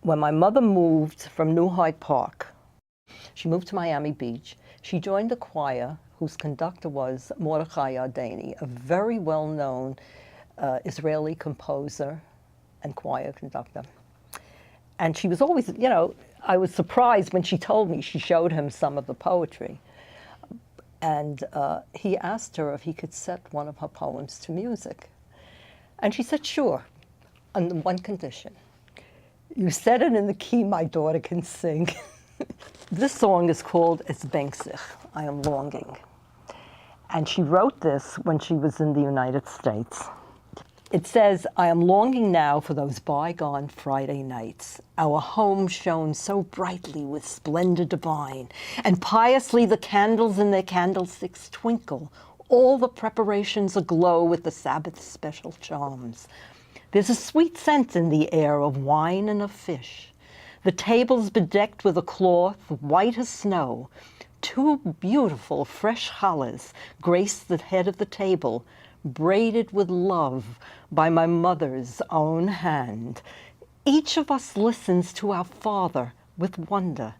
when my mother moved from New Hyde Park, she moved to Miami Beach. She joined a choir whose conductor was Mordechai Yardeni, a very well-known Israeli composer and choir conductor. And she was always, you know, I was surprised when she told me she showed him some of the poetry. And he asked her if he could set one of her poems to music. And she said, sure, on one condition. You set it in the key my daughter can sing. This song is called It's benkt, I Am Longing. And she wrote this when she was in the United States. It says, I am longing now for those bygone Friday nights. Our home shone so brightly with splendor divine, and piously the candles in their candlesticks twinkle, all the preparations aglow with the Sabbath's special charms. There's a sweet scent in the air of wine and of fish. The table's bedecked with a cloth white as snow. Two beautiful fresh challahs grace the head of the table, braided with love by my mother's own hand. Each of us listens to our father with wonder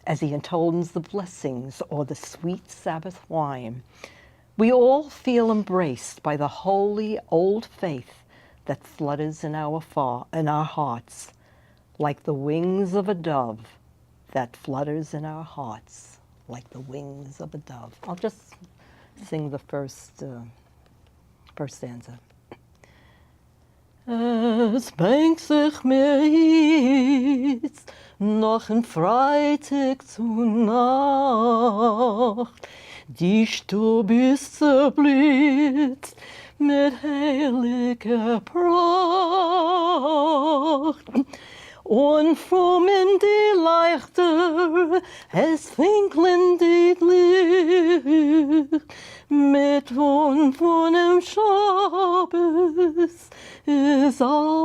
as he intones the blessings or the sweet Sabbath wine. We all feel embraced by the holy old faith that flutters in our hearts, like the wings of a dove that flutters in our hearts, like the wings of a dove. I'll just sing the first stanza. Es benkt sich mir jetzt noch ein Freitag zu Nacht. Die Stube ist zerblitzt mit heiliger Pracht. Und fromm in die Leichter, es finkeln die Licht, mit Wund von dem Schabes ist all